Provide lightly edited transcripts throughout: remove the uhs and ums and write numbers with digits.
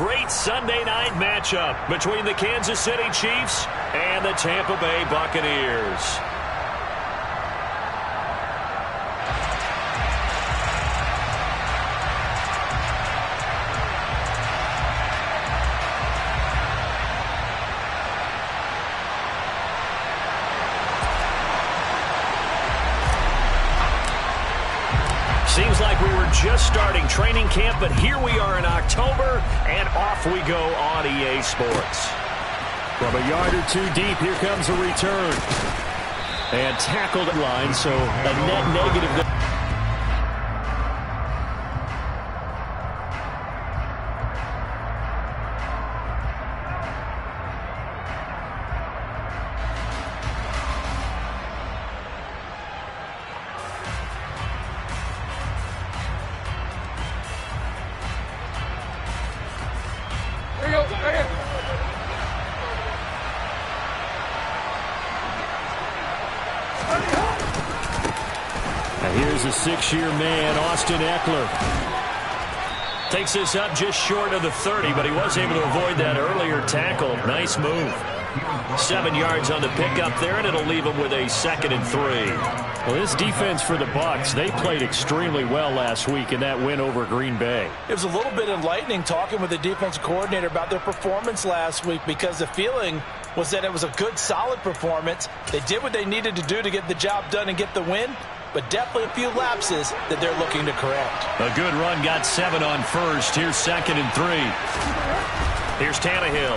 great Sunday night matchup between the Kansas City Chiefs and the Tampa Bay Buccaneers. Seems like we were just starting training camp, but here we are in October, and off we go on EA Sports. From a yard or two deep, here comes a return. And tackled at line, so a net negative. Here's a 6-year man, Austin Ekeler. Takes this up just short of the 30, but he was able to avoid that earlier tackle. Nice move. 7 yards on the pickup there, and it'll leave him with a 2nd and 3. Well, this defense for the Bucs, they played extremely well last week in that win over Green Bay. It was a little bit enlightening talking with the defensive coordinator about their performance last week, because the feeling was that it was a good, solid performance. They did what they needed to do to get the job done and get the win, but definitely a few lapses that they're looking to correct. A good run, got 7 on first. Here's 2nd and 3. Here's Tannehill.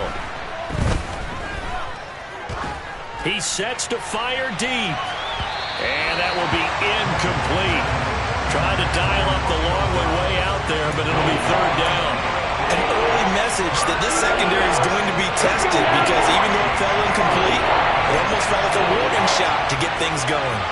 He sets to fire deep. And that will be incomplete. Tried to dial up the long way out there, but it'll be 3rd down. An early message that this secondary is going to be tested, because even though it fell incomplete, it almost felt like a warning shot to get things going.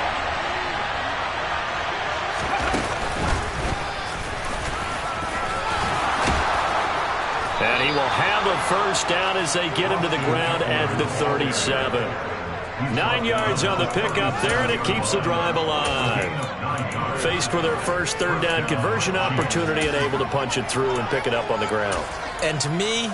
And he will have a 1st down as they get him to the ground at the 37. 9 yards on the pickup there, and it keeps the drive alive. Faced with their first 3rd down conversion opportunity and able to punch it through and pick it up on the ground. And to me,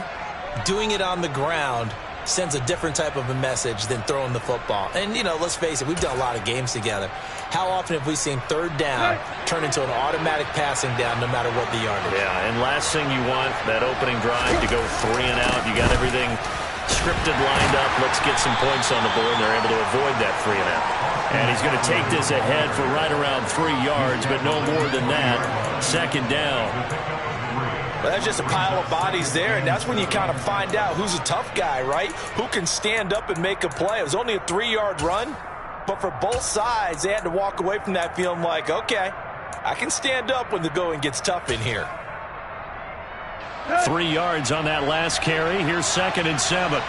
doing it on the ground sends a different type of a message than throwing the football. And, you know, let's face it, we've done a lot of games together. How often have we seen 3rd down turn into an automatic passing down no matter what the yardage? Yeah, and last thing you want, that opening drive to go 3 and out. You got everything scripted, lined up. Let's get some points on the board, and they're able to avoid that 3 and out. And he's going to take this ahead for right around 3 yards, but no more than that. 2nd down. Well, that's just a pile of bodies there, and that's when you kind of find out who's a tough guy, right? Who can stand up and make a play. It was only a 3-yard run, but for both sides, they had to walk away from that feeling like, okay, I can stand up when the going gets tough in here. 3 yards on that last carry. Here's 2nd and 7.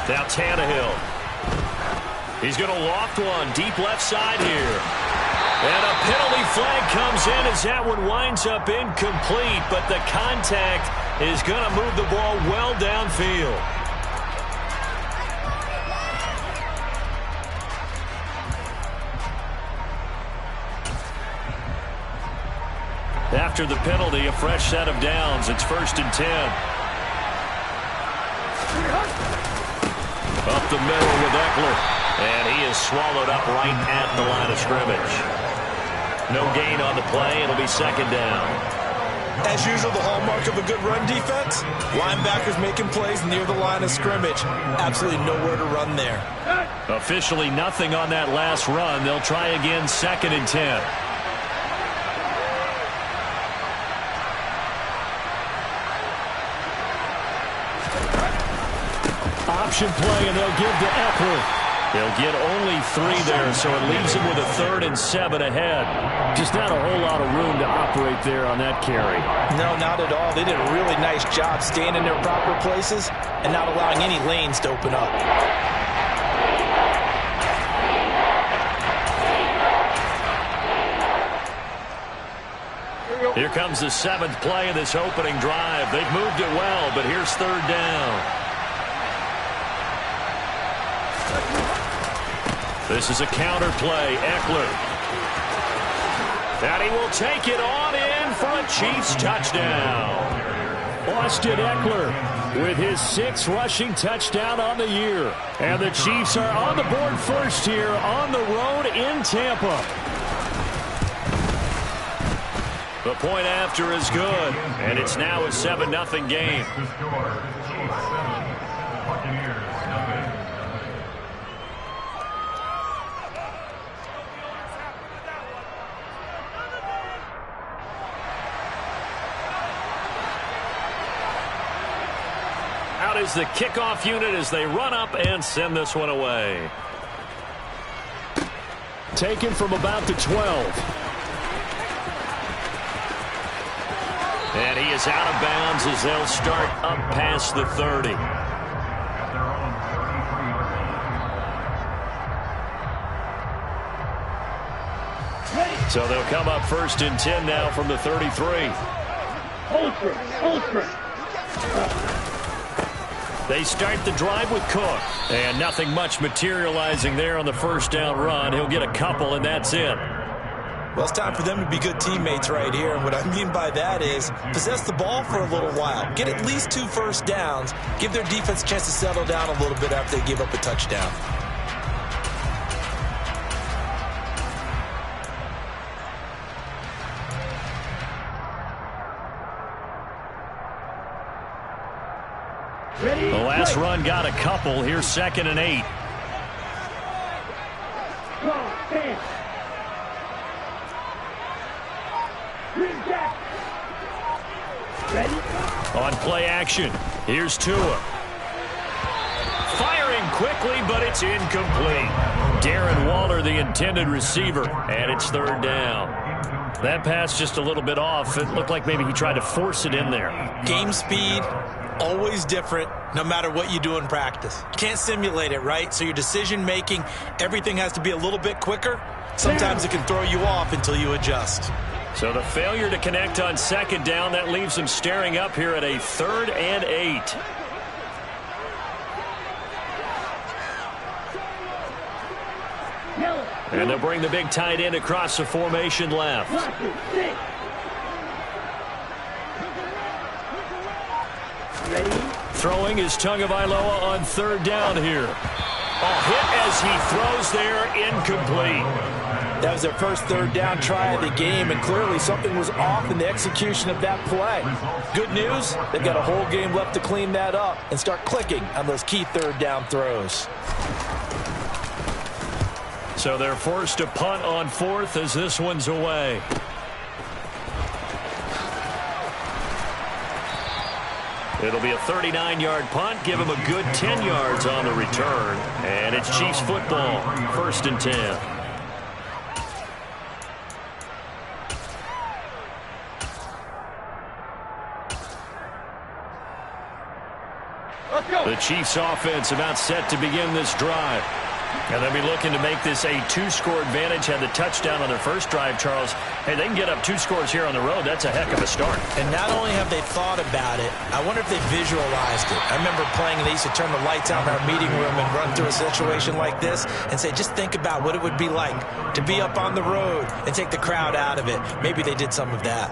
Now Tannehill. He's going to loft one deep left side here. And a penalty flag comes in as that one winds up incomplete, but the contact is going to move the ball well downfield. After the penalty, a fresh set of downs. It's 1st and 10. Up the middle with Ekeler. And he is swallowed up right at the line of scrimmage. No gain on the play. It'll be 2nd down. As usual, the hallmark of a good run defense, linebackers making plays near the line of scrimmage. Absolutely nowhere to run there. Officially nothing on that last run. They'll try again, 2nd and 10. Option play, and they'll give to Ekeler. They'll get only 3 there, so it leaves them with a 3rd and 7 ahead. Just not a whole lot of room to operate there on that carry. No, not at all. They did a really nice job staying in their proper places and not allowing any lanes to open up. Here comes the 7th play of this opening drive. They've moved it well, but here's 3rd down. This is a counter play. Eckler. And he will take it on in for a Chiefs touchdown. Austin Eckler with his 6th rushing touchdown on the year. And the Chiefs are on the board first here on the road in Tampa. The point after is good, and it's now a 7-0 game. Out is the kickoff unit as they run up and send this one away. Taken from about the 12. And he is out of bounds as they'll start up past the 30. So they'll come up 1st and 10 now from the 33. They start the drive with Cook. And nothing much materializing there on the 1st down run. He'll get a couple, and that's it. Well, it's time for them to be good teammates right here. And what I mean by that is possess the ball for a little while. Get at least 2 first downs. Give their defense a chance to settle down a little bit after they give up a touchdown. The last run got a couple. Here's 2nd and 8. On play action, here's Tua. Firing quickly, but it's incomplete. Darren Waller, the intended receiver, and it's 3rd down. That pass just a little bit off. It looked like maybe he tried to force it in there. Game speed, always different, no matter what you do in practice. You can't simulate it, right? So your decision-making, everything has to be a little bit quicker. Sometimes it can throw you off until you adjust. So the failure to connect on 2nd down, that leaves them staring up here at a 3rd and 8. And they'll bring the big tight end across the formation left. Throwing is Tagovailoa on 3rd down here. A hit as he throws there, incomplete. That was their first 3rd down try of the game, and clearly something was off in the execution of that play. Good news, they've got a whole game left to clean that up and start clicking on those key 3rd down throws. So they're forced to punt on 4th as this one's away. It'll be a 39-yard punt, give him a good 10 yards on the return. And it's Chiefs football, 1st and 10. The Chiefs offense about set to begin this drive. And they'll be looking to make this a 2-score advantage. Had the touchdown on their first drive, Charles. Hey, they can get up 2 scores here on the road. That's a heck of a start. And not only have they thought about it, I wonder if they visualized it. I remember playing, and they used to turn the lights out in our meeting room and run through a situation like this and say, just think about what it would be like to be up on the road and take the crowd out of it. Maybe they did some of that.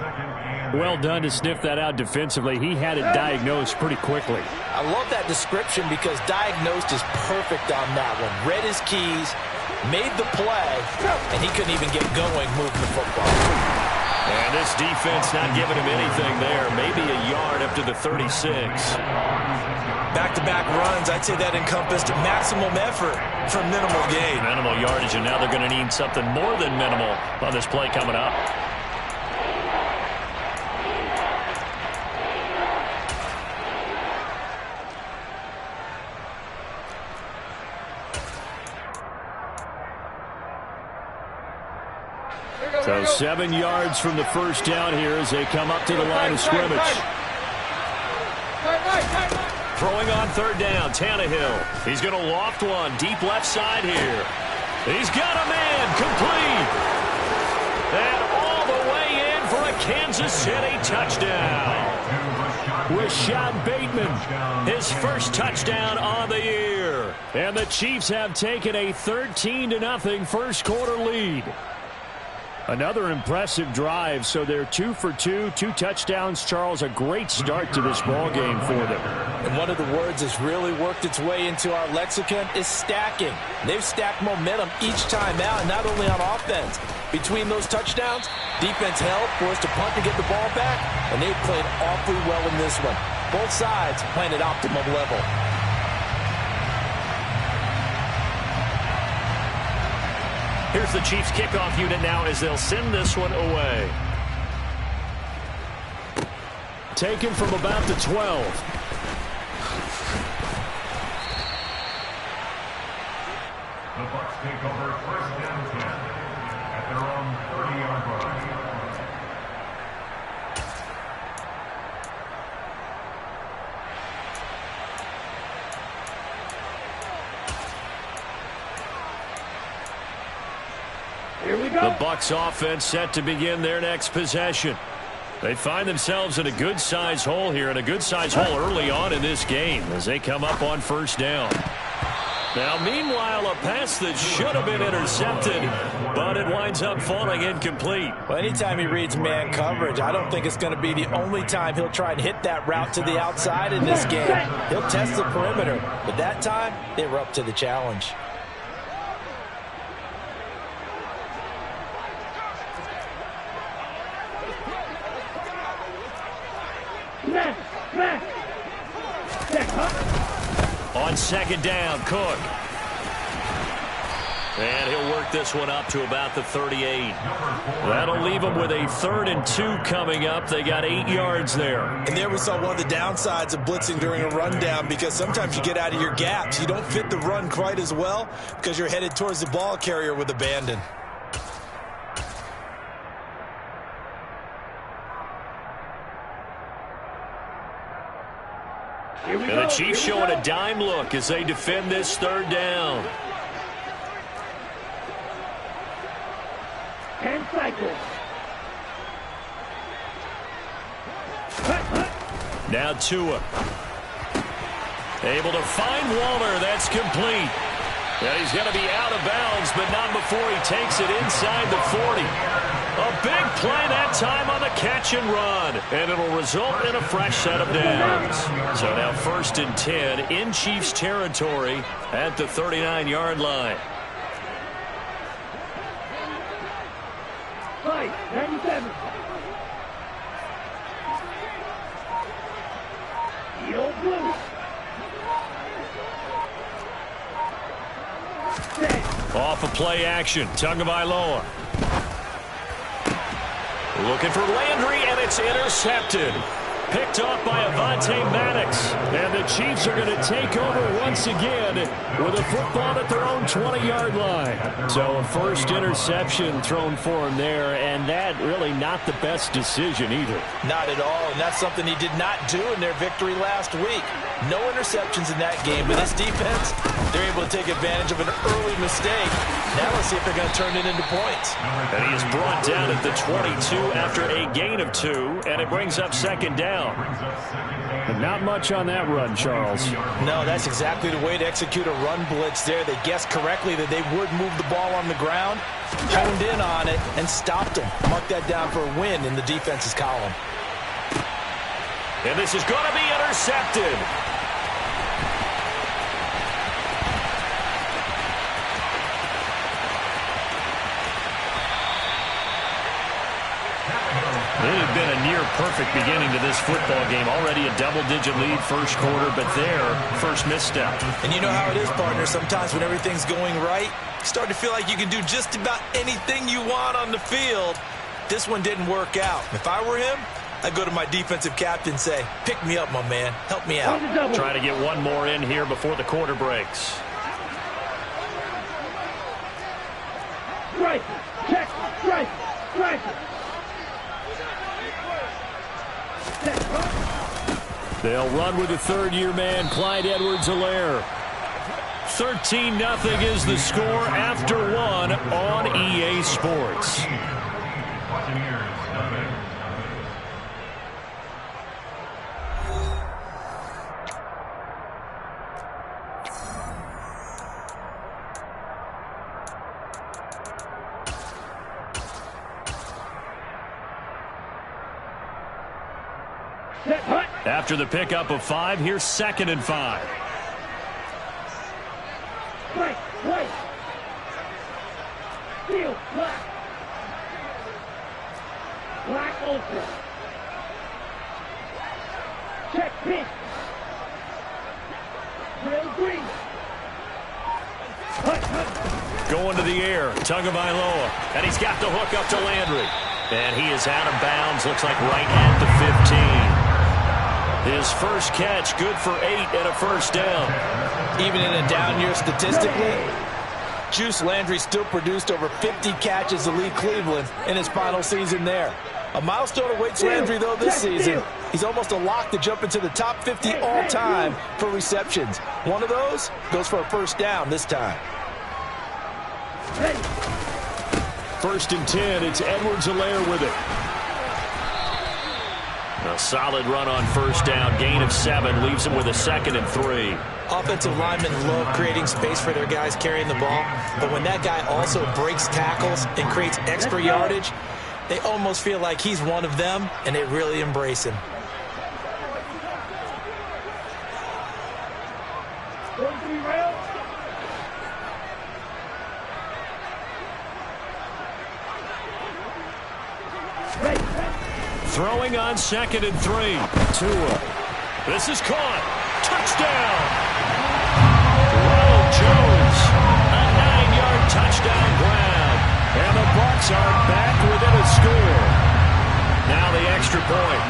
Well done to sniff that out defensively. He had it diagnosed pretty quickly. I love that description because diagnosed is perfect on that one. Read his keys, made the play, and he couldn't even get going moving the football. And this defense not giving him anything there. Maybe a yard up to the 36. Back-to-back runs, I'd say that encompassed maximum effort for minimal gain. Minimal yardage, and now they're going to need something more than minimal on this play coming up. So 7 yards from the 1st down here as they come up to the line of scrimmage. Throwing on 3rd down, Tannehill. He's going to loft one deep left side here. He's got a man, complete. And all the way in for a Kansas City touchdown. Rashad Bateman, his first touchdown on the year. score. And the Chiefs have taken a 13-0 first quarter lead. Another impressive drive, so they're 2 for 2, 2 touchdowns. Charles, a great start to this ball game for them. And one of the words that's really worked its way into our lexicon is stacking. They've stacked momentum each time out, and not only on offense. Between those touchdowns, defense held, forced a punt to get the ball back, and they played awfully well in this one. Both sides playing at optimum level. Here's the Chiefs kickoff unit now as they'll send this one away. Taken from about the 12. The Bucs take over first down 10 at their own 30-yard line. The Bucs offense set to begin their next possession. They find themselves in a good-sized hole here, and a good-sized hole early on in this game as they come up on first down. Now, meanwhile, a pass that should have been intercepted, but it winds up falling incomplete. Well, anytime he reads man coverage, I don't think it's going to be the only time he'll try and hit that route to the outside in this game. He'll test the perimeter, but that time, they were up to the challenge. On second down, Cook. And he'll work this one up to about the 38. That'll leave them with a 3rd and 2 coming up. They got 8 yards there. And there we saw one of the downsides of blitzing during a rundown, because sometimes you get out of your gaps. You don't fit the run quite as well because you're headed towards the ball carrier with abandon. And the Chiefs showing a dime look as they defend this 3rd down. 10 cycles. Now Tua. Able to find Waller. That's complete. And he's going to be out of bounds, but not before he takes it inside the 40. A big play that time on the catch and run. And it'll result in a fresh set of downs. So now 1st and 10 in Chiefs territory at the 39-yard line. 97. Yo, blue. Off of play action. Tagovailoa. Looking for Landry, and it's intercepted. Picked off by Avonte Maddox. And the Chiefs are going to take over once again with a football at their own 20-yard line. So a first interception thrown for him there, and that really not the best decision either. Not at all, and that's something he did not do in their victory last week. No interceptions in that game, but this defense, they're able to take advantage of an early mistake. Now let's see if they're going to turn it into points. And he is brought down at the 22 after a gain of 2, and it brings up 2nd down. But not much on that run, Charles. No, that's exactly the way to execute a run blitz there. They guessed correctly that they would move the ball on the ground, honed in on it, and stopped them. Mark that down for a win in the defense's column. And this is going to be intercepted. It had been a near-perfect beginning to this football game. Already a double-digit lead first quarter, but their first misstep. And you know how it is, partner. Sometimes when everything's going right, you start to feel like you can do just about anything you want on the field. This one didn't work out. If I were him, I'd go to my defensive captain and say, pick me up, my man. Help me out. Try to get one more in here before the quarter breaks. Strike. Check. Strike. Strike. They'll run with the 3rd-year man, Clyde Edwards-Helaire. 13-0 is the score after 1 on EA Sports. Set, hut. After the pickup of 5, here's 2nd and 5. Strike, right. Field, black. Black ultra. Check, pink. Trail green. Hut, hut. Going to the air, Tagovailoa, and he's got the hook up to Landry. And he is out of bounds, looks like right at the 15. His first catch, good for 8 and a first down. Even in a down year statistically, Juice Landry still produced over 50 catches to lead Cleveland in his final season there. A milestone awaits Landry, though, this season. He's almost a lock to jump into the top 50 all-time for receptions. One of those goes for a first down this time. Ready. 1st and 10, it's Edwards-Helaire with it. A solid run on first down, gain of 7, leaves him with a 2nd and 3. Offensive linemen love creating space for their guys carrying the ball, but when that guy also breaks tackles and creates extra yardage, they almost feel like he's one of them, and they really embrace him. Going 3 rails. Ready. Throwing on 2nd and 3. Tua. This is caught. Touchdown. Ronald Jones. A 9-yard touchdown grab. And the Bucs are back within a score. Now the extra point.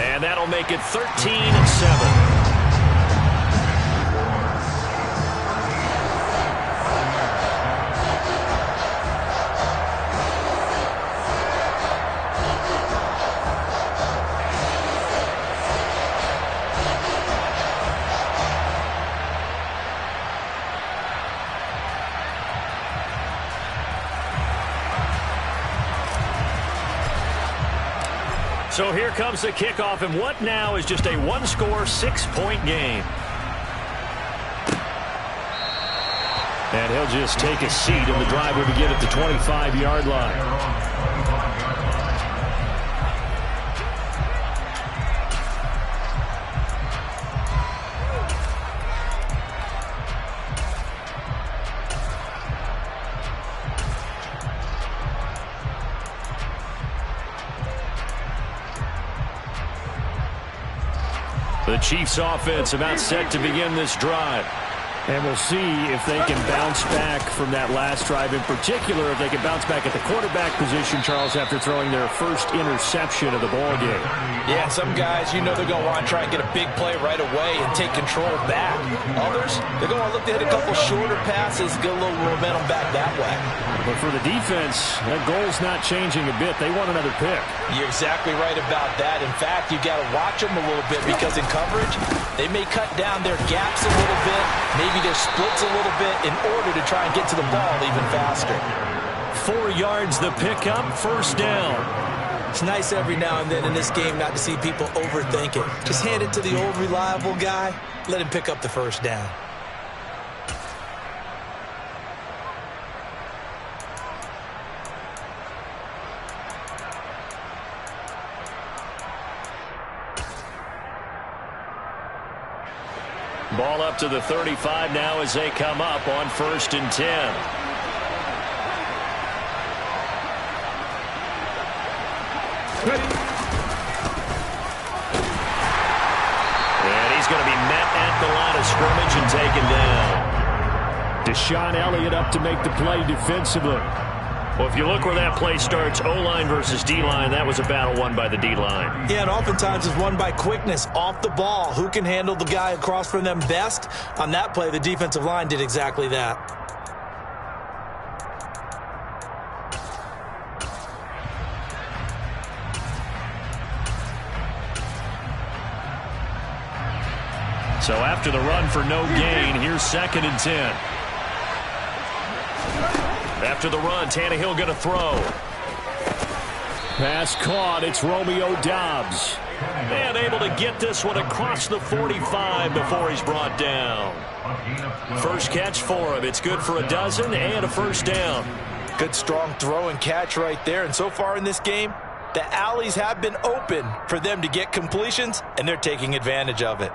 And that'll make it 13-7. So here comes the kickoff, and what now is just a 1-score, 6-point game. And he'll just take a seat, and the drive will begin at the 25-yard line. The Chiefs offense about set to begin this drive. And we'll see if they can bounce back from that last drive. In particular, if they can bounce back at the quarterback position, Charles, after throwing their first interception of the ball game. Yeah, some guys, you know they're going to want to try and get a big play right away and take control back. Others, they're going to look to hit a couple shorter passes, get a little momentum back that way. But for the defense, that goal's not changing a bit. They want another pick. You're exactly right about that. In fact, you got to watch them a little bit because in coverage, they may cut down their gaps a little bit, maybe their splits a little bit in order to try and get to the ball even faster. 4 yards the pickup, first down. It's nice every now and then in this game not to see people overthink it. Just hand it to the old reliable guy, let him pick up the first down. Ball up to the 35 now as they come up on 1st and 10. And he's going to be met at the line of scrimmage and taken down. Deshaun Elliott up to make the play defensively. Well, if you look where that play starts, O-line versus D-line, that was a battle won by the D-line. Yeah, and oftentimes it's won by quickness, off the ball. Who can handle the guy across from them best? On that play, the defensive line did exactly that. So after the run for no gain, here's 2nd and 10. After the run, Tannehill going to throw. Pass caught. It's Romeo Doubs. And able to get this one across the 45 before he's brought down. First catch for him. It's good for a dozen and a first down. Good strong throw and catch right there. And so far in this game, the alleys have been open for them to get completions, and they're taking advantage of it.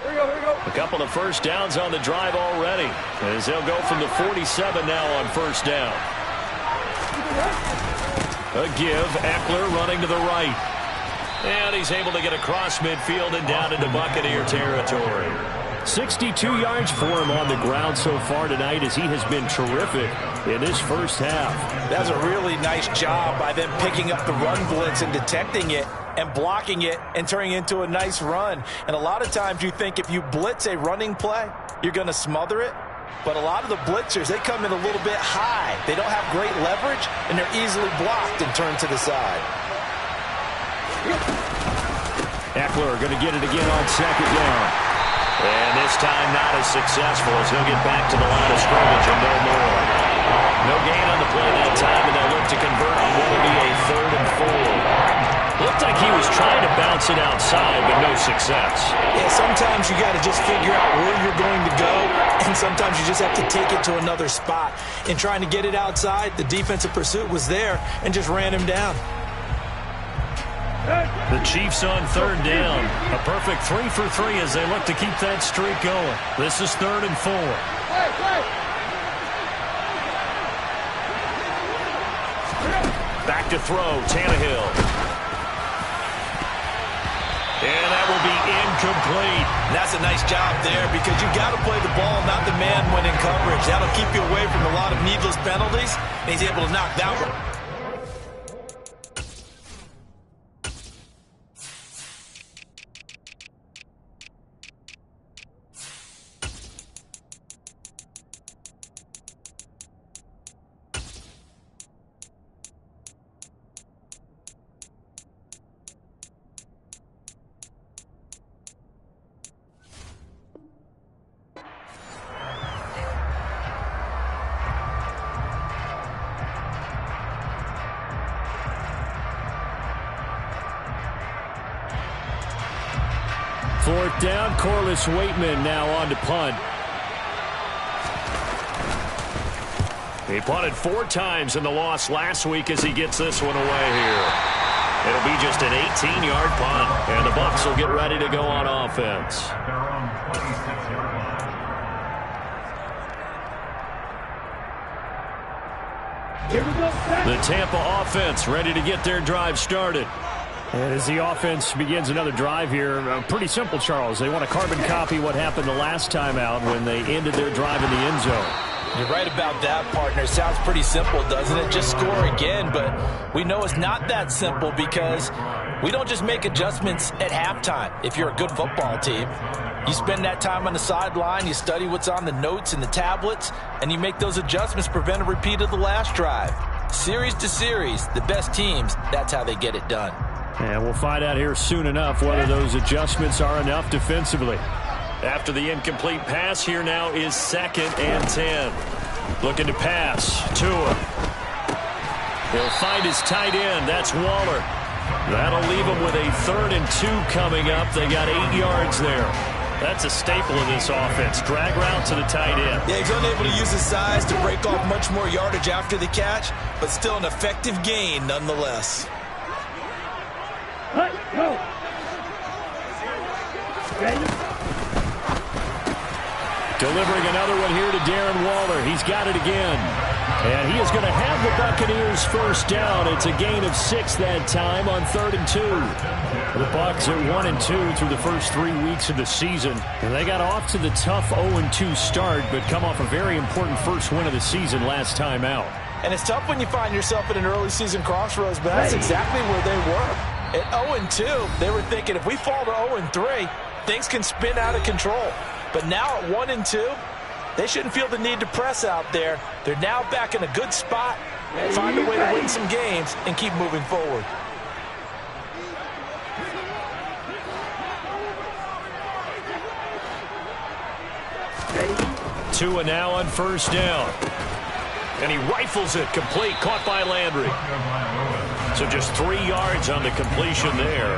A couple of first downs on the drive already, as they'll go from the 47 now on first down. A give, Eckler running to the right. And he's able to get across midfield and down into Buccaneer territory. 62 yards for him on the ground so far tonight, as he has been terrific in this first half. That's a really nice job by them picking up the run blitz and detecting it and blocking it and turning it into a nice run. And a lot of times you think if you blitz a running play, you're going to smother it. But a lot of the blitzers, they come in a little bit high. They don't have great leverage, and they're easily blocked and turned to the side. Eckler going to get it again on second down. And this time not as successful, as he'll get back to the line of scrimmage and no more. No gain on the play that time, and they'll look to convert on what will be a 3rd and 4. Looked like he was trying to bounce it outside, but no success. Yeah, sometimes you got to just figure out where you're going to go, and sometimes you just have to take it to another spot. In trying to get it outside, the defensive pursuit was there and just ran him down. The Chiefs on 3rd down. A perfect 3 for 3 as they look to keep that streak going. This is 3rd and 4. Back to throw, Tannehill. And that will be incomplete. That's a nice job there, because you got to play the ball, not the man when in coverage. That'll keep you away from a lot of needless penalties, and he's able to knock that one. Fourth down, Corliss Waitman now on to punt. He punted 4 times in the loss last week as he gets this one away here. It'll be just an 18-yard punt, and the Bucs will get ready to go on offense. Here we go, The Tampa offense ready to get their drive started. And as the offense begins another drive here, pretty simple, Charles. They want to carbon copy what happened the last time out when they ended their drive in the end zone. You're right about that, partner. Sounds pretty simple, doesn't it? Just score again, but we know it's not that simple, because we don't just make adjustments at halftime. If you're a good football team, you spend that time on the sideline, you study what's on the notes and the tablets, and you make those adjustments to prevent a repeat of the last drive. Series to series, the best teams, that's how they get it done. And we'll find out here soon enough whether those adjustments are enough defensively. After the incomplete pass, here now is 2nd and 10. Looking to pass. Tua. He'll find his tight end. That's Waller. That'll leave him with a 3rd and 2 coming up. They got 8 yards there. That's a staple of this offense. Drag route to the tight end. Yeah, he's unable to use his size to break off much more yardage after the catch, but still an effective gain nonetheless. Let's go. Ready? Delivering another one here to Darren Waller. He's got it again. And he is going to have the Buccaneers first down. It's a gain of 6 that time on 3rd and 2. The Bucs are 1-2 through the first 3 weeks of the season. And they got off to the tough 0-2 start, but come off a very important first win of the season last time out. And it's tough when you find yourself at an early season crossroads, but that's exactly where they were. At 0-2, they were thinking if we fall to 0-3, things can spin out of control. But now at 1-2, they shouldn't feel the need to press out there. They're now back in a good spot, find a way to win some games, and keep moving forward. Tua now on first down. And he rifles it complete, caught by Landry. So just 3 yards on the completion there.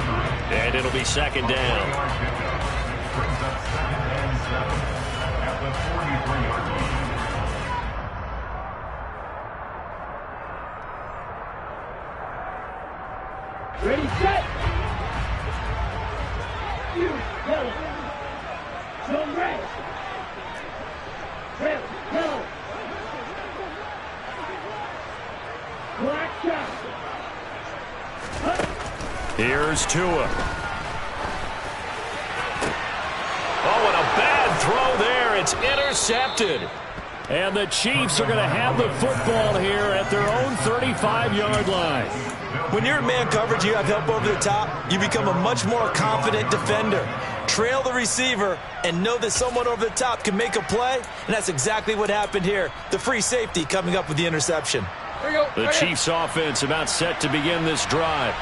And it'll be 2nd down. Ready, set. You, yellow. Zone red. Trail, yellow. Black shot. Here's Tua. Oh, and a bad throw there. It's intercepted. And the Chiefs are going to have the football here at their own 35-yard line. When you're in man coverage, you have help over the top, you become a much more confident defender. Trail the receiver and know that someone over the top can make a play, and that's exactly what happened here. The free safety coming up with the interception. The Chiefs offense about set to begin this drive.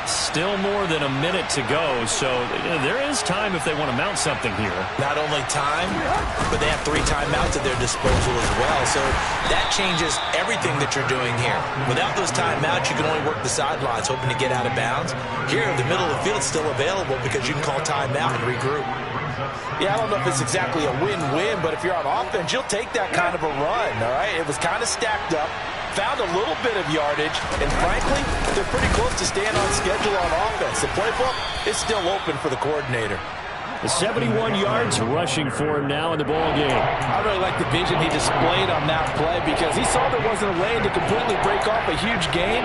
Still more than a minute to go, so there is time if they want to mount something here. Not only time, but they have 3 timeouts at their disposal as well, so that changes everything that you're doing here. Without those timeouts, you can only work the sidelines, hoping to get out of bounds. Here, the middle of the field's still available because you can call timeout and regroup. Yeah, I don't know if it's exactly a win-win, but if you're on offense, you'll take that kind of a run, all right? It was kind of stacked up. Found a little bit of yardage, and frankly, they're pretty close to staying on schedule on offense. The playbook is still open for the coordinator. The 71 yards rushing for him now in the ball game. I really like the vision he displayed on that play because he saw there wasn't a lane to completely break off a huge gain,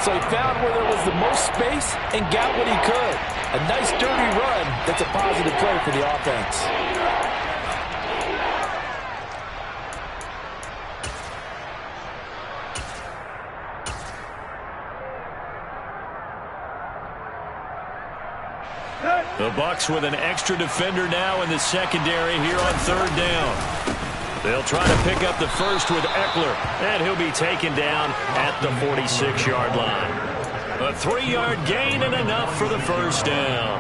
so he found where there was the most space and got what he could. A nice, dirty run that's a positive play for the offense. The Bucs with an extra defender now in the secondary here on 3rd down. They'll try to pick up the first with Eckler, and he'll be taken down at the 46-yard line. A 3-yard gain and enough for the first down.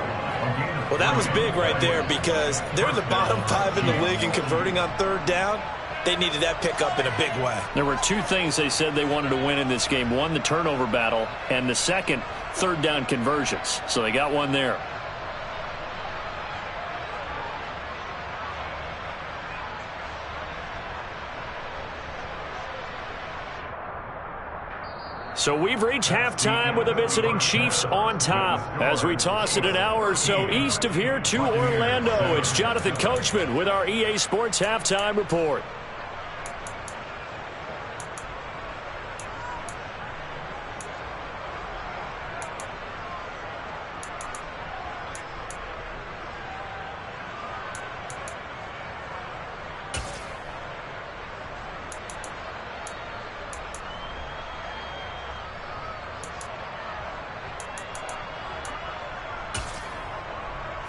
Well, that was big right there because they're the bottom 5 in the league in converting on 3rd down. They needed that pickup in a big way. There were 2 things they said they wanted to win in this game. One, the turnover battle, and the second, 3rd down conversions. So they got one there. So we've reached halftime with the visiting Chiefs on top. As we toss it an hour or so east of here to Orlando, it's Jonathan Coachman with our EA Sports Halftime Report.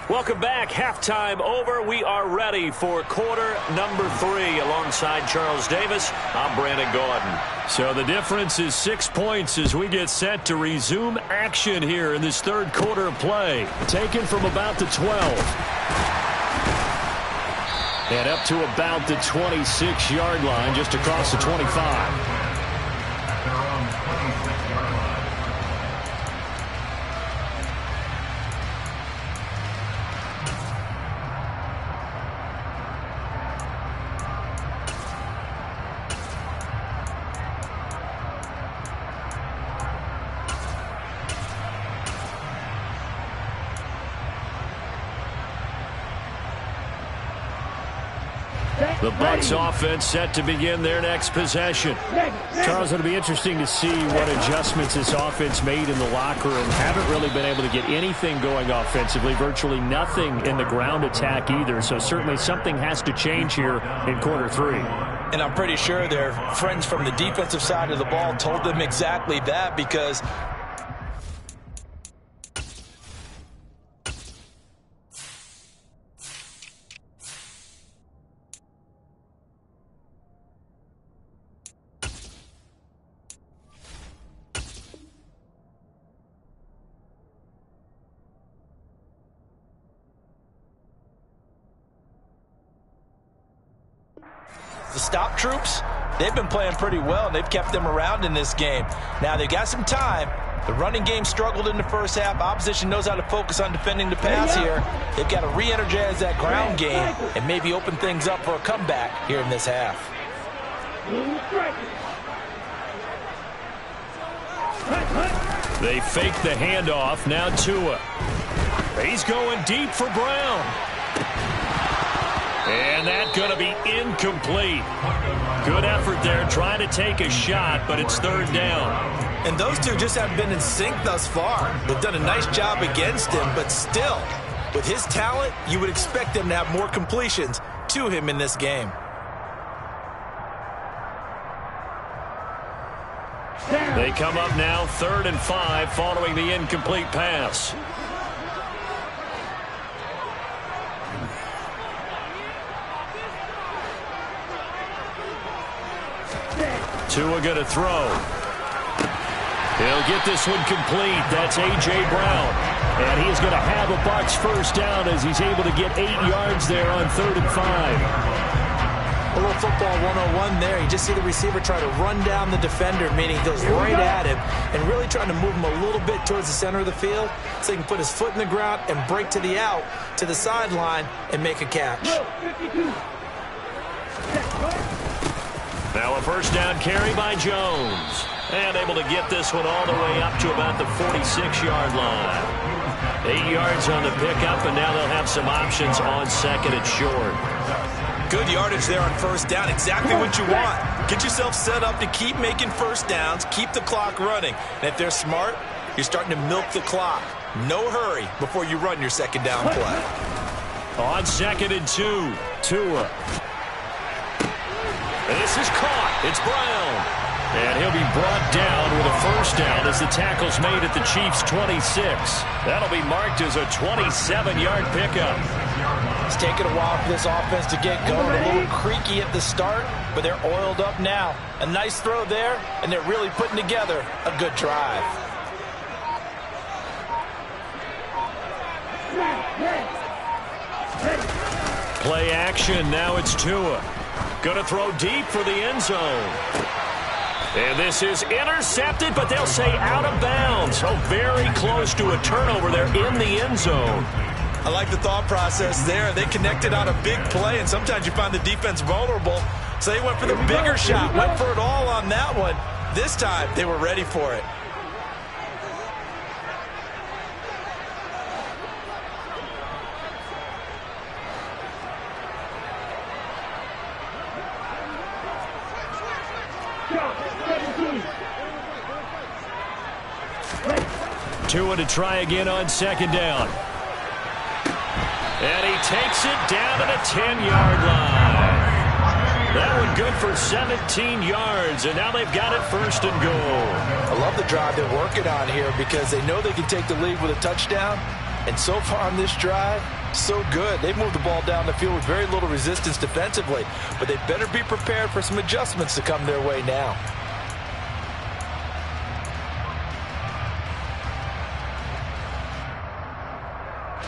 Welcome back. Halftime over. We are ready for quarter number 3. Alongside Charles Davis, I'm Brandon Gaudin. So the difference is 6 points as we get set to resume action here in this 3rd quarter of play. Taken from about the 12. And up to about the 26-yard line, just across the 25. The Bucs offense set to begin their next possession. Charles, it'll be interesting to see what adjustments this offense made in the locker room. Haven't really been able to get anything going offensively, virtually nothing in the ground attack either. So certainly something has to change here in quarter 3. And I'm pretty sure their friends from the defensive side of the ball told them exactly that because the stop troops, they've been playing pretty well, and they've kept them around in this game. Now, they've got some time. The running game struggled in the first half. Opposition knows how to focus on defending the pass here. They've got to re-energize that ground game and maybe open things up for a comeback here in this half. They fake the handoff. Now Tua. He's going deep for Brown. And that's going to be incomplete. Good effort there trying to take a shot, but it's third down. And those two just haven't been in sync thus far. They've done a nice job against him, but still, with his talent, you would expect him to have more completions to him in this game. They come up now 3rd and 5 following the incomplete pass. Tua going to throw. He'll get this one complete. That's A.J. Brown. And he's going to have a Bucs first down as he's able to get 8 yards there on 3rd and 5. A little football 101 there. You just see the receiver try to run down the defender, meaning he goes right at him and really trying to move him a little bit towards the center of the field so he can put his foot in the ground and break to the out, to the sideline, and make a catch. Now a first down carry by Jones. And able to get this one all the way up to about the 46-yard line. 8 yards on the pickup, and now they'll have some options on 2nd and short. Good yardage there on first down. Exactly what you want. Get yourself set up to keep making first downs, keep the clock running. And if they're smart, you're starting to milk the clock. No hurry before you run your second down play. On 2nd and 2, Tua. This is caught. It's Brown. And he'll be brought down with a first down as the tackle's made at the Chiefs' 26. That'll be marked as a 27-yard pickup. It's taken a while for this offense to get going. A little creaky at the start, but they're oiled up now. A nice throw there, and they're really putting together a good drive. Play action. Now it's Tua. Going to throw deep for the end zone. And this is intercepted, but they'll say out of bounds. So very close to a turnover there in the end zone. I like the thought process there. They connected on a big play, and sometimes you find the defense vulnerable. So they went for the bigger shot, went for it all on that one. This time, they were ready for it. Tua to try again on 2nd down. And he takes it down to the 10-yard line. That one good for 17 yards, and now they've got it 1st and goal. I love the drive they're working on here because they know they can take the lead with a touchdown. And so far on this drive, so good. They've moved the ball down the field with very little resistance defensively, but they better be prepared for some adjustments to come their way now.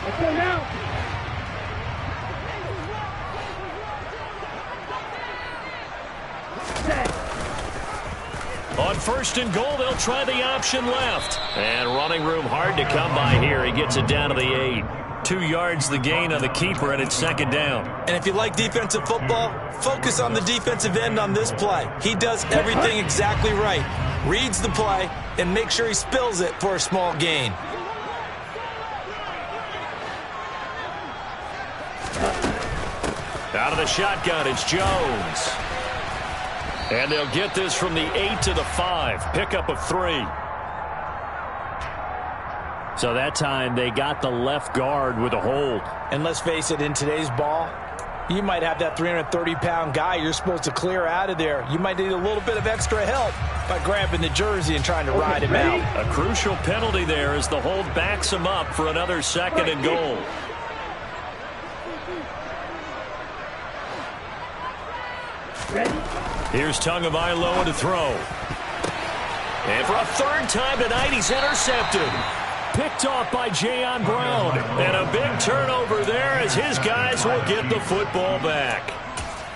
Okay, now. On 1st and goal, they'll try the option left. And running room hard to come by here. He gets it down to the 8. 2 yards the gain on the keeper, and it's 2nd down. And if you like defensive football, focus on the defensive end on this play. He does everything exactly right. Reads the play and makes sure he spills it for a small gain. Out of the shotgun, it's Jones. And they'll get this from the 8 to the 5. Pickup of 3. So that time they got the left guard with a hold. And let's face it, in today's ball, you might have that 330-pound guy you're supposed to clear out of there. You might need a little bit of extra help by grabbing the jersey and trying to ride him out. A crucial penalty there as the hold backs him up for another 2nd and goal. Here's Tagovailoa to throw. And for a 3rd time tonight, he's intercepted. Picked off by Jayon Brown. And a big turnover there as his guys will get the football back.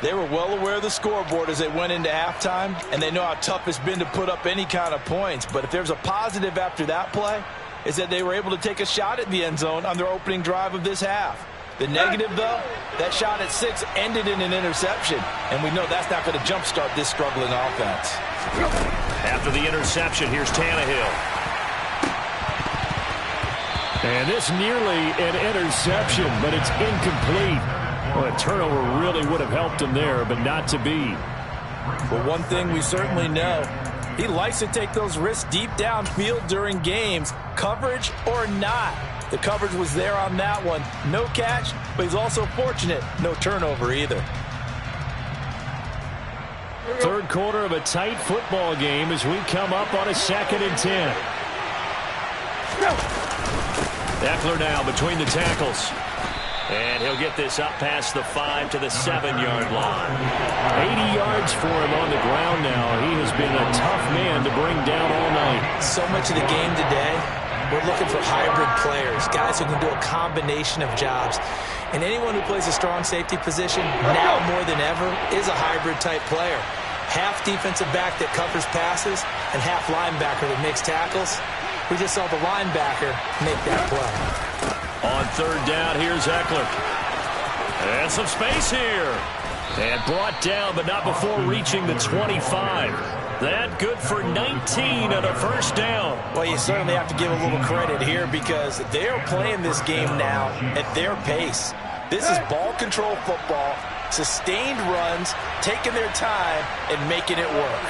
They were well aware of the scoreboard as they went into halftime, and they know how tough it's been to put up any kind of points. But if there's a positive after that play, is that they were able to take a shot at the end zone on their opening drive of this half. The negative, though, that shot at 6 ended in an interception, and we know that's not going to jumpstart this struggling offense. After the interception, here's Tannehill. And this nearly an interception, but it's incomplete. Well, a turnover really would have helped him there, but not to be. Well, one thing we certainly know, he likes to take those risks deep downfield during games, coverage or not. The coverage was there on that one. No catch, but he's also fortunate. No turnover either. Third quarter of a tight football game as we come up on a 2nd and 10. Ekeler now between the tackles. And he'll get this up past the 5 to the 7-yard line. 80 yards for him on the ground now. He has been a tough man to bring down all night. So much of the game today, we're looking for hybrid players, guys who can do a combination of jobs. And anyone who plays a strong safety position, now more than ever, is a hybrid type player. Half defensive back that covers passes and half linebacker that makes tackles. We just saw the linebacker make that play. On 3rd down, here's Ekeler. And some space here. And brought down, but not before reaching the 25. That good for 19 on a 1st down. Well, you certainly have to give a little credit here because they are playing this game now at their pace. This is ball control football, sustained runs, taking their time, and making it work.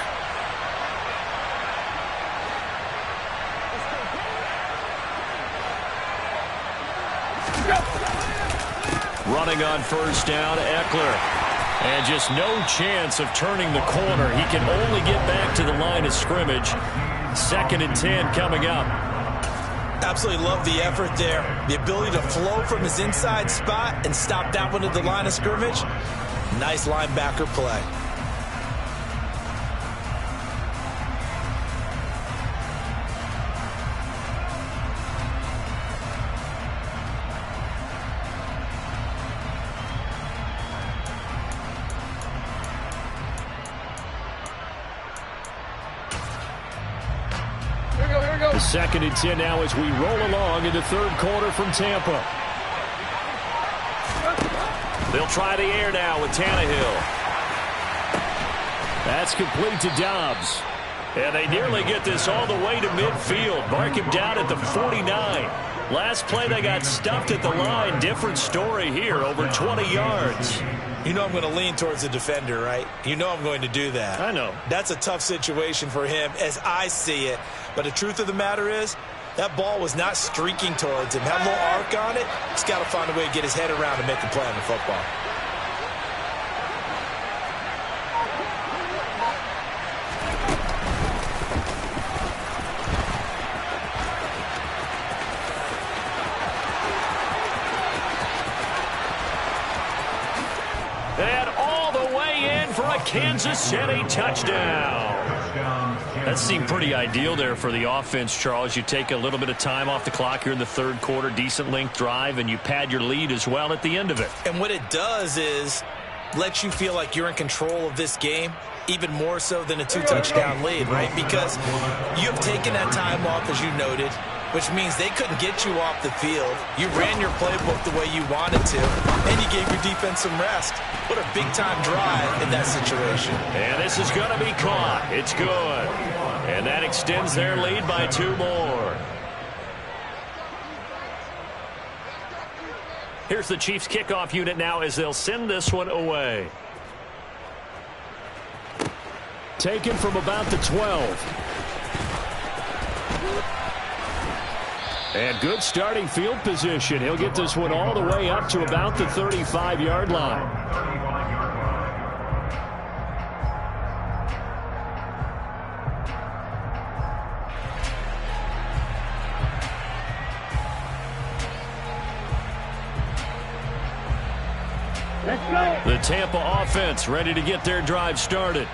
Running on 1st down, Ekeler. And just no chance of turning the corner. He can only get back to the line of scrimmage. 2nd and 10 coming up. Absolutely love the effort there. The ability to flow from his inside spot and stop that one at the line of scrimmage. Nice linebacker play. The 2nd and 10 now as we roll along in the 3rd quarter from Tampa. They'll try the air now with Tannehill. That's complete to Dobbs. And they nearly get this all the way to midfield. Mark him down at the 49. Last play they got stuffed at the line. Different story here, over 20 yards. You know I'm going to lean towards the defender, right? You know I'm going to do that. I know. That's a tough situation for him as I see it. But the truth of the matter is, that ball was not streaking towards him. Had a little arc on it. He's got to find a way to get his head around and make a play on the football. And all the way in for a Kansas City touchdown. That seemed pretty ideal there for the offense, Charles. You take a little bit of time off the clock here in the 3rd quarter, decent length drive, and you pad your lead as well at the end of it. And what it does is let you feel like you're in control of this game, even more so than a 2-touchdown lead, right? Because you've taken that time off, as you noted, which means they couldn't get you off the field. You ran your playbook the way you wanted to, and you gave your defense some rest. What a big-time drive in that situation. And this is going to be caught. It's good. And that extends their lead by 2 more. Here's the Chiefs kickoff unit now as they'll send this one away. Taken from about the 12. And good starting field position. He'll get this one all the way up to about the 35-yard line. The Tampa offense ready to get their drive started.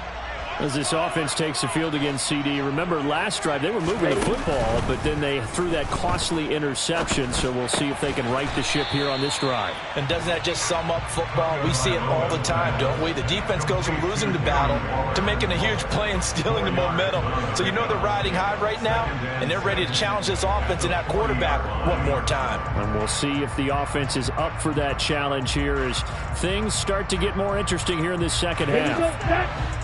As this offense takes the field against CD. Remember last drive they were moving the football, but then they threw that costly interception, so we'll see if they can right the ship here on this drive. And doesn't that just sum up football? We see it all the time, don't we? The defense goes from losing the battle to making a huge play and stealing the momentum. So you know they're riding high right now, and they're ready to challenge this offense and that quarterback one more time. And we'll see if the offense is up for that challenge here as things start to get more interesting here in this second half.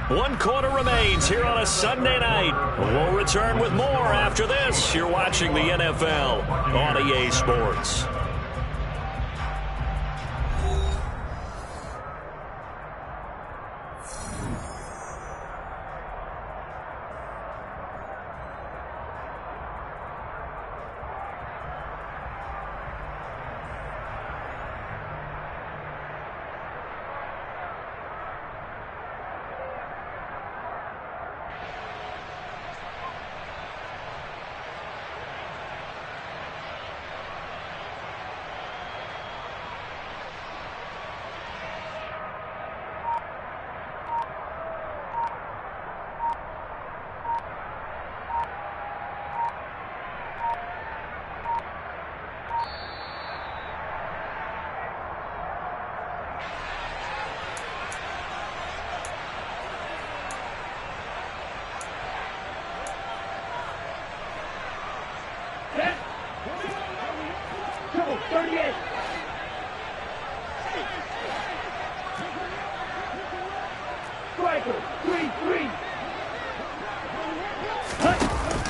1 quarter remains here on a Sunday night. We'll return with more after this. You're watching the NFL on EA Sports.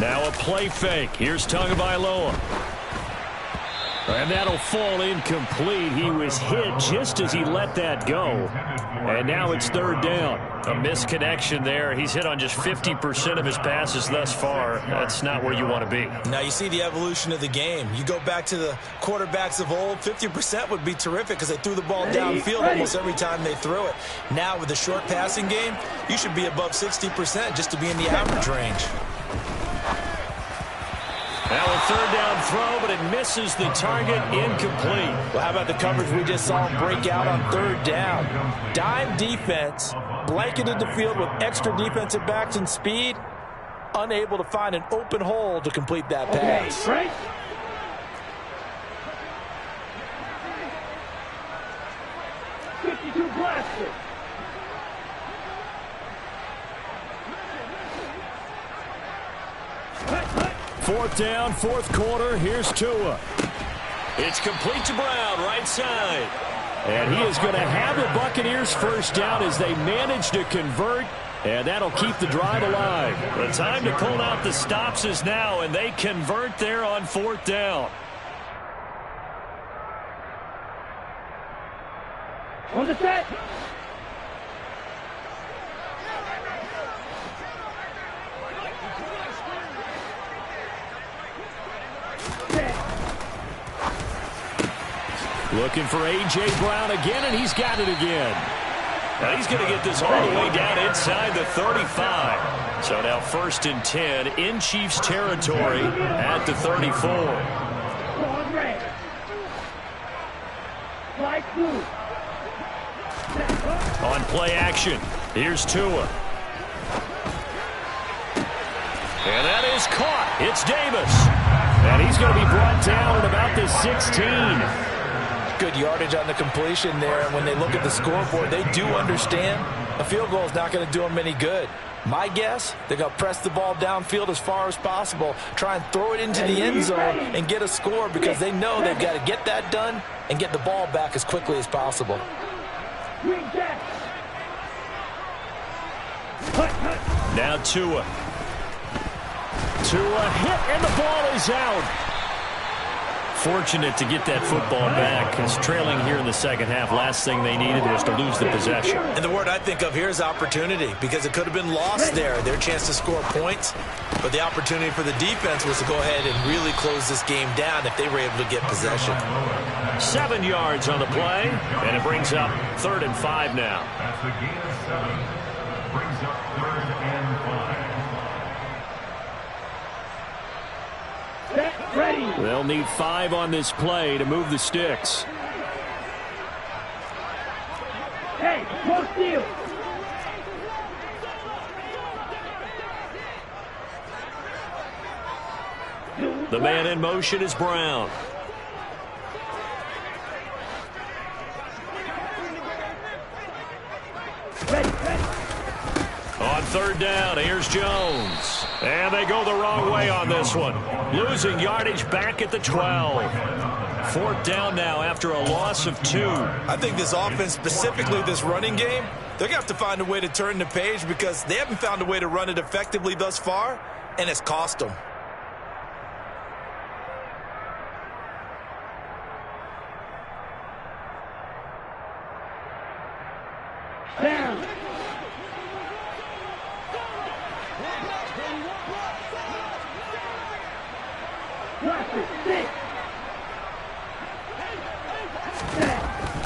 Now a play fake. Here's Tagovailoa. And that'll fall incomplete. He was hit just as he let that go. And now it's 3rd down. A misconnection there. He's hit on just 50% of his passes thus far. That's not where you want to be. Now you see the evolution of the game. You go back to the quarterbacks of old, 50% would be terrific because they threw the ball downfield almost every time they threw it. Now with the short passing game, you should be above 60% just to be in the average range. Now a 3rd down throw, but it misses the target, incomplete. Well, how about the coverage we just saw him break out on 3rd down? Dime defense, blanketed the field with extra defensive backs and speed, unable to find an open hole to complete that pass. Okay, right? Blaster. 4th down, 4th quarter. Here's Tua. It's complete to Brown, right side. And he is going to have the Buccaneers 1st down as they manage to convert. And that'll keep the drive alive. The time to pull out the stops is now, and they convert there on 4th down. On the set. Looking for A.J. Brown again, and he's got it again. Now he's going to get this all the way down inside the 35. So now 1st and 10 in Chiefs territory at the 34. On play action, here's Tua. And that is caught. It's Davis. And he's going to be brought down at about the 16. Good yardage on the completion there, and when they look at the scoreboard, they do understand a field goal is not going to do them any good. My guess, they're going to press the ball downfield as far as possible, try and throw it into the end zone and get a score because they know they've got to get that done and get the ball back as quickly as possible. Now Tua. Tua hit, and the ball is out. Fortunate to get that football back, because trailing here in the 2nd half, last thing they needed was to lose the possession. And the word I think of here is opportunity, because it could have been lost there, their chance to score points. But the opportunity for the defense was to go ahead and really close this game down if they were able to get possession. 7 yards on the play, and it brings up 3rd and 5 now. That's the gain of 7. Brings up 3rd and 5. Ready. They'll need 5 on this play to move the sticks. Hey, no steal. The man in motion is Brown. On 3rd down, here's Jones. And they go the wrong way on this one. Losing yardage back at the 12. 4th down now after a loss of 2. I think this offense, specifically this running game, they're going to have to find a way to turn the page because they haven't found a way to run it effectively thus far, and it's cost them. Down.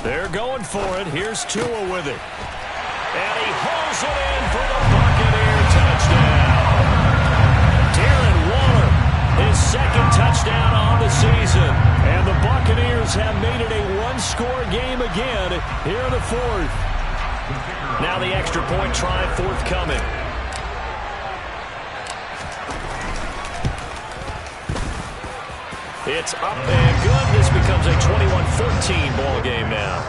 They're going for it. Here's Tua with it. And he hauls it in for the Buccaneer touchdown. Darren Waller, his 2nd touchdown on the season. And the Buccaneers have made it a one-score game again here in the 4th. Now the extra point try forthcoming. It's up and good. This becomes a 21-14 ball game now.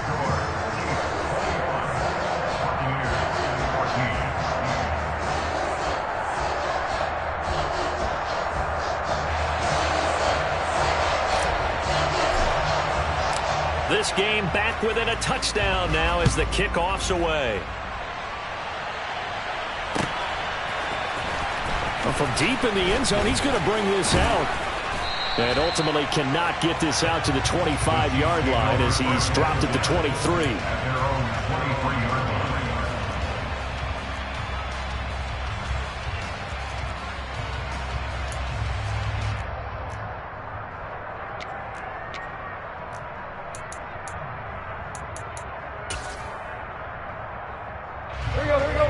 This game back within a touchdown now as the kickoff's away. Well, from deep in the end zone, he's going to bring this out. And ultimately cannot get this out to the 25-yard line as he's dropped at the 23.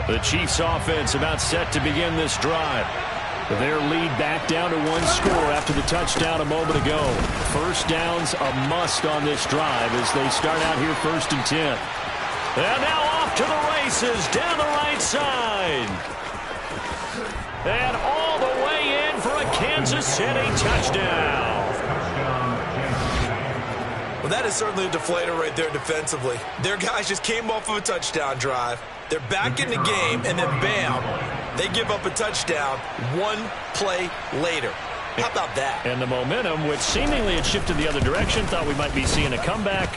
The Chiefs offense about set to begin this drive. Their lead back down to 1 score after the touchdown a moment ago. 1st down's a must on this drive as they start out here 1st and 10. And now off to the races down the right side. And all the way in for a Kansas City touchdown. Well, that is certainly a deflator right there defensively. Their guys just came off of a touchdown drive. They're back in the game, and then bam, they give up a touchdown 1 play later. How about that? And the momentum, which seemingly had shifted the other direction, thought we might be seeing a comeback.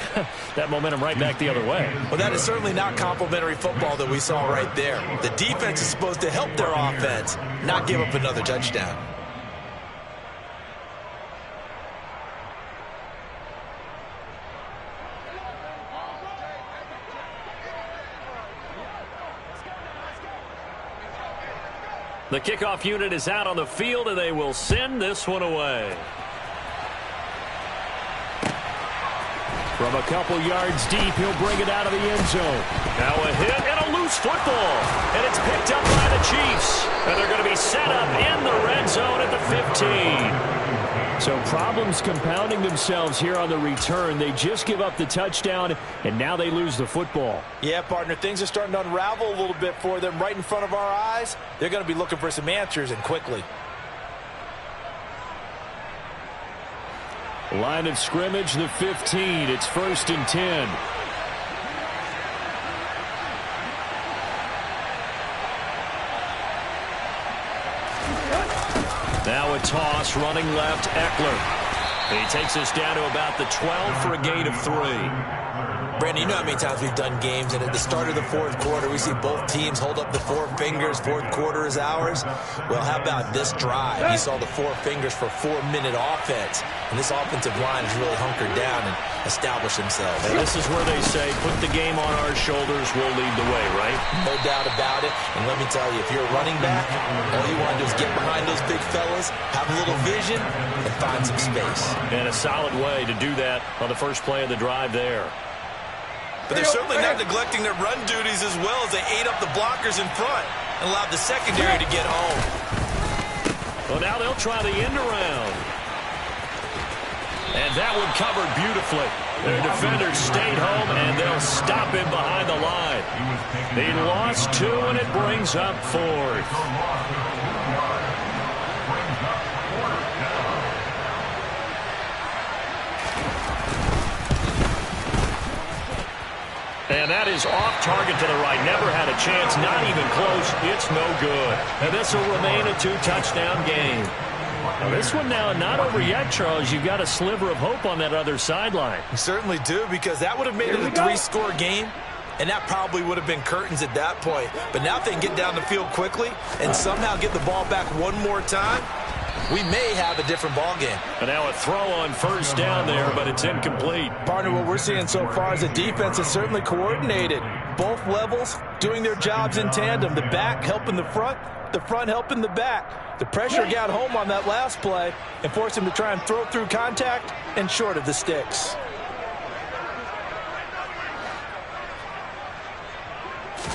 That momentum right back the other way. Well, that is certainly not complimentary football that we saw right there. The defense is supposed to help their offense, not give up another touchdown. The kickoff unit is out on the field, and they will send this one away. From a couple yards deep, he'll bring it out of the end zone. Now a hit and a loose football. And it's picked up by the Chiefs. And they're going to be set up in the red zone at the 15. So problems compounding themselves here on the return. They just give up the touchdown, and now they lose the football. Yeah, partner, things are starting to unravel a little bit for them right in front of our eyes. They're going to be looking for some answers, and quickly. Line of scrimmage, the 15. It's 1st and 10. Now a toss, running left, Eckler. He takes us down to about the 12 for a gain of 3. Brandon, you know how many times we've done games, and at the start of the 4th quarter, we see both teams hold up the 4 fingers. 4th quarter is ours. Well, how about this drive? You saw the 4 fingers for 4-minute offense, and this offensive line has really hunkered down and established themselves. And this is where they say, put the game on our shoulders, we'll lead the way, right? No doubt about it. And let me tell you, if you're a running back, all you want to do is get behind those big fellas, have a little vision, and find some space. And a solid way to do that on the first play of the drive there. But they're certainly not neglecting their run duties as well as they ate up the blockers in front and allowed the secondary to get home. Well, now they'll try the end around. And that one covered beautifully. Their defenders stayed home, and they'll stop him behind the line. He lost 2, and it brings up 4th. And that is off target to the right. Never had a chance, not even close. It's no good. And this will remain a 2-touchdown game. Now this one now not over yet, Charles. You've got a sliver of hope on that other sideline. You certainly do, because that would have made it a 3-score game, and that probably would have been curtains at that point. But now if they can get down the field quickly and somehow get the ball back one more time, we may have a different ball game. And now a throw on first down there, but it's incomplete. Partner, what we're seeing so far is the defense is certainly coordinated. Both levels doing their jobs in tandem. The back helping the front helping the back. The pressure got home on that last play and forced him to try and throw through contact and short of the sticks.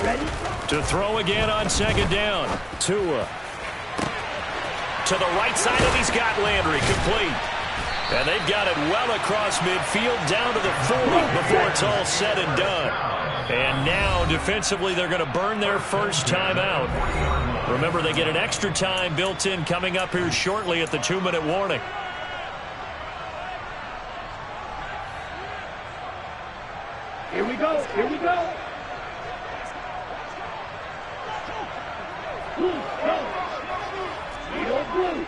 Ready? To throw again on second down. Tua. To the right side, and he's got Landry complete. And they've got it well across midfield down to the 40 before it's all said and done. And now, defensively, they're going to burn their first time out. Remember, they get an extra time built in coming up here shortly at the 2-minute warning. Here we go. Here we go. Blue, go. Yellow, blue.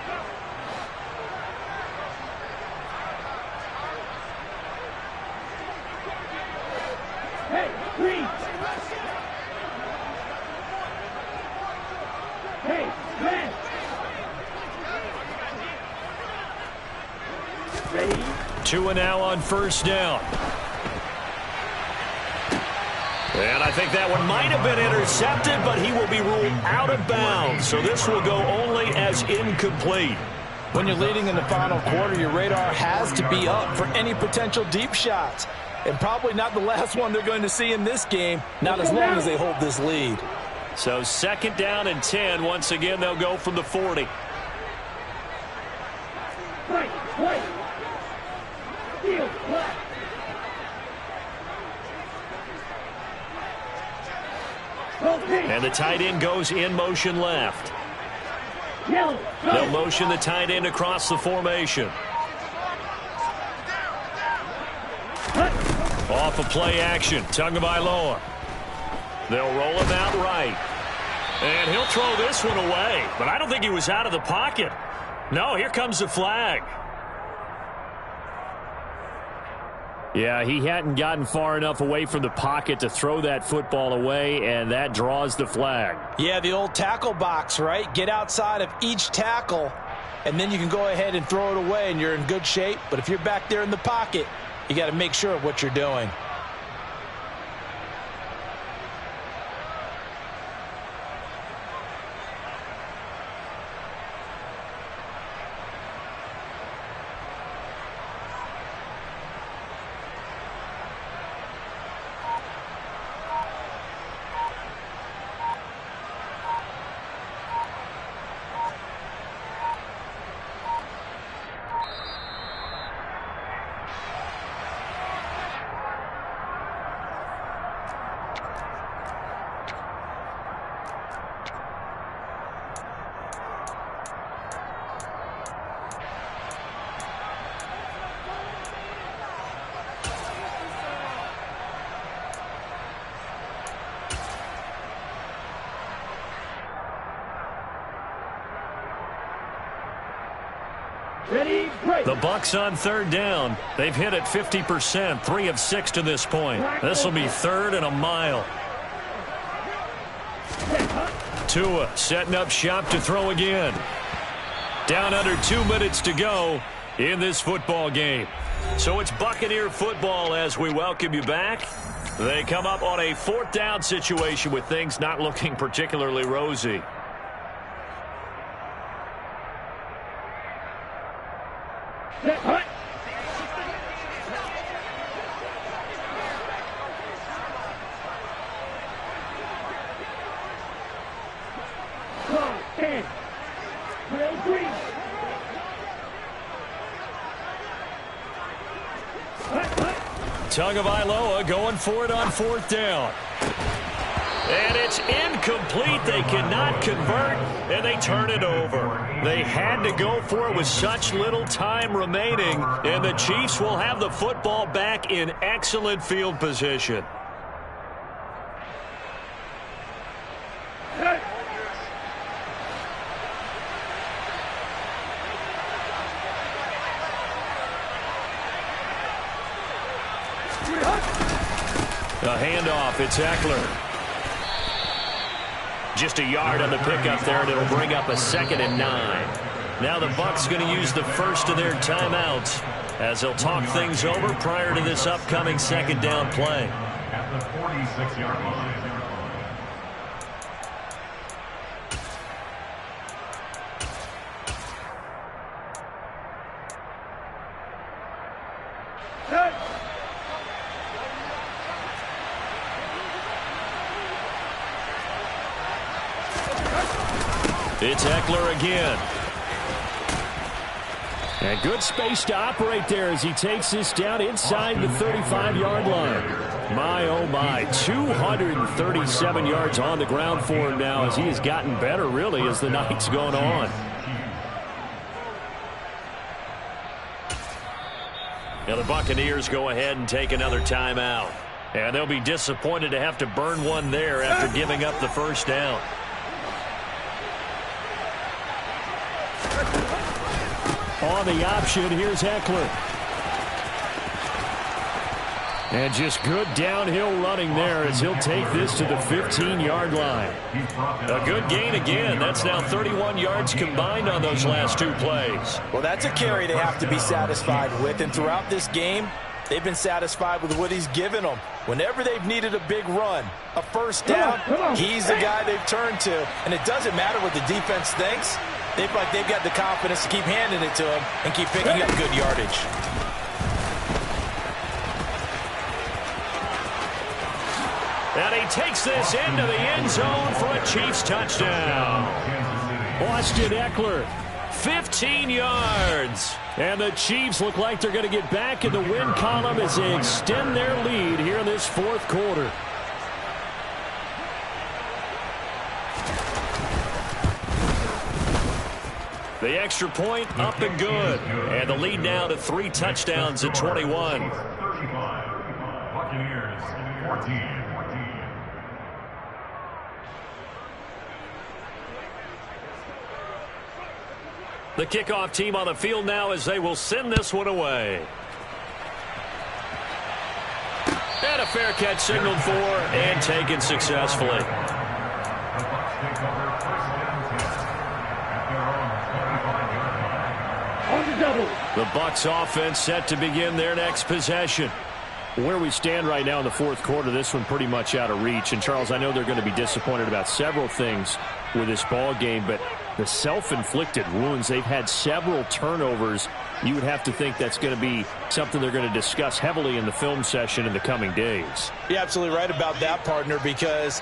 Hey, green. Hey, red. Ready? Tua now on first down. And I think that one might have been intercepted, but he will be ruled out of bounds. So this will go only as incomplete. When you're leading in the final quarter, your radar has to be up for any potential deep shots. And probably not the last one they're going to see in this game, not as long as they hold this lead. So second down and 10. Once again, they'll go from the 40. Right, right. Field, left. And the tight end goes in motion left. Yellow, They'll go. motion the tight end across the formation. Off of play action, Tagovailoa. They'll roll him out right. And he'll throw this one away. But I don't think he was out of the pocket. No, here comes the flag. Yeah, he hadn't gotten far enough away from the pocket to throw that football away, and that draws the flag. Yeah, the old tackle box, right? Get outside of each tackle, and then you can go ahead and throw it away, and you're in good shape. But if you're back there in the pocket, you got to make sure of what you're doing. Ready, break. The Bucs on third down. They've hit it 50%, 3 of 6 to this point. This will be third and a mile. Tua setting up shop to throw again. Down under 2 minutes to go in this football game. So it's Buccaneer football as we welcome you back. They come up on a 4th down situation with things not looking particularly rosy. Set, hut. Go, 10. Trail green. Hut, hut. Tagovailoa going for it on 4th down. And it's incomplete. They cannot convert, and they turn it over. They had to go for it with such little time remaining, and the Chiefs will have the football back in excellent field position. A handoff. It's Eckler. Just a yard on the pickup there, and it'll bring up a 2nd and 9. Now the Bucs going to use the first of their timeouts as they'll talk things over prior to this upcoming 2nd down play. At the 46-yard line. It's Eckler again. And good space to operate there as he takes this down inside the 35-yard line. My, oh my, 237 yards on the ground for him now as he has gotten better, really, as the night's gone on. Now the Buccaneers go ahead and take another timeout. And they'll be disappointed to have to burn one there after giving up the first down. On the option, here's Eckler. And just good downhill running there as he'll take this to the 15-yard line. A good gain again. That's now 31 yards combined on those last 2 plays. Well, that's a carry they have to be satisfied with. And throughout this game, they've been satisfied with what he's given them. Whenever they've needed a big run, a first down, he's the guy they've turned to. And it doesn't matter what the defense thinks. They feel like they've got the confidence to keep handing it to him and keep picking up good yardage. And he takes this into the end zone for a Chiefs touchdown. Austin Eckler, 15 yards. And the Chiefs look like they're going to get back in the win column as they extend their lead here in this 4th quarter. The extra point up and good. And the lead now to 3 touchdowns at 21. 35. Buccaneers 14. The kickoff team on the field now as they will send this one away. And a fair catch signaled for and taken successfully. The Bucs offense set to begin their next possession. Where we stand right now in the 4th quarter, this one pretty much out of reach. And, Charles, I know they're going to be disappointed about several things with this ball game, but the self-inflicted wounds, they've had several turnovers. You would have to think that's going to be something they're going to discuss heavily in the film session in the coming days. You're absolutely right about that, partner, because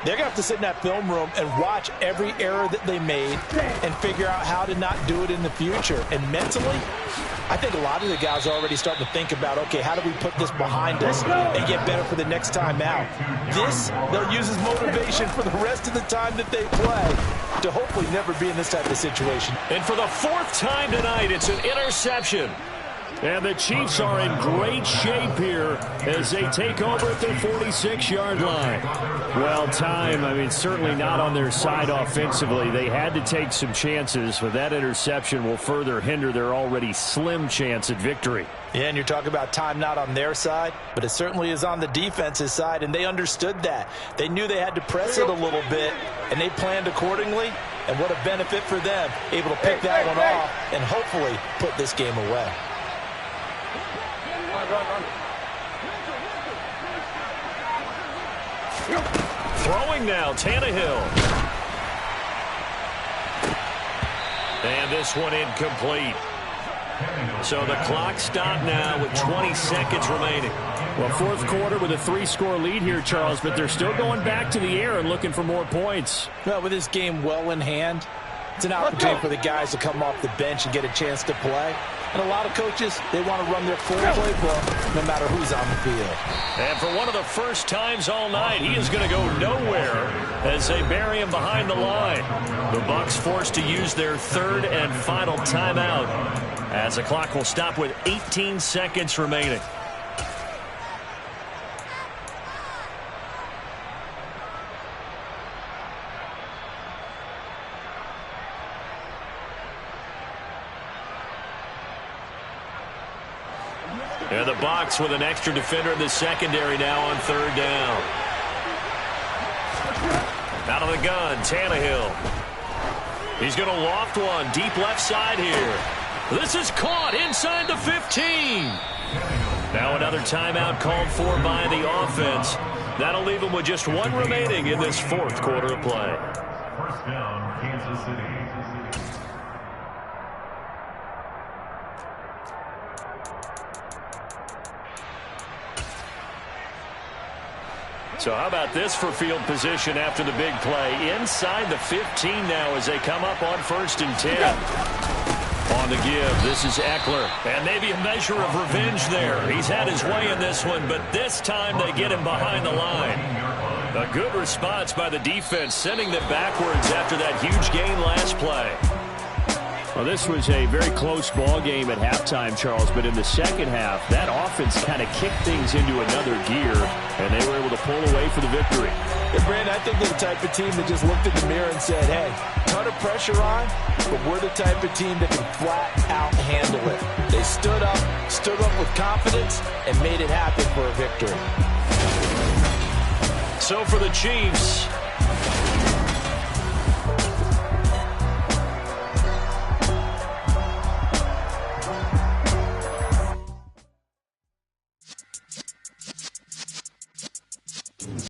they're going to have to sit in that film room and watch every error that they made and figure out how to not do it in the future. And mentally, I think a lot of the guys are already starting to think about, okay, how do we put this behind us and get better for the next time out? This, they'll use as motivation for the rest of the time that they play to hopefully never be in this type of situation. And for the 4th time tonight, it's an interception. And the Chiefs are in great shape here as they take over at their 46-yard line. Well, time, I mean, certainly not on their side offensively. They had to take some chances, but that interception will further hinder their already slim chance at victory. Yeah, and you're talking about time not on their side, but it certainly is on the defense's side, and they understood that. They knew they had to press it a little bit, and they planned accordingly, and what a benefit for them, able to pick that one off and hopefully put this game away. Throwing now, Tannehill. And this one incomplete. So the clock stopped now with 20 seconds remaining. Well, 4th quarter with a 3-score lead here, Charles, but they're still going back to the air and looking for more points. Well, with this game well in hand, it's an opportunity for the guys to come off the bench and get a chance to play. And a lot of coaches, they want to run their full playbook no matter who's on the field. And for one of the first times all night, he is going to go nowhere as they bury him behind the line. The Bucs forced to use their 3rd and final timeout as the clock will stop with 18 seconds remaining. And the Bucs with an extra defender in the secondary now on third down. Out of the gun, Tannehill. He's going to loft one deep left side here. This is caught inside the 15. Now another timeout called for by the offense. That'll leave them with just one remaining in this fourth quarter of play. First down, Kansas City. So how about this for field position after the big play? Inside the 15 now as they come up on 1st and 10. On the give, this is Eckler. And maybe a measure of revenge there. He's had his way in this one, but this time they get him behind the line. A good response by the defense, sending them backwards after that huge gain last play. Well, this was a very close ball game at halftime, Charles, but in the second half, that offense kind of kicked things into another gear, and they were able to pull away for the victory. Yeah, Brandon, I think they're the type of team that just looked in the mirror and said, hey, ton of pressure on, but we're the type of team that can flat out handle it. They stood up with confidence, and made it happen for a victory. So for the Chiefs,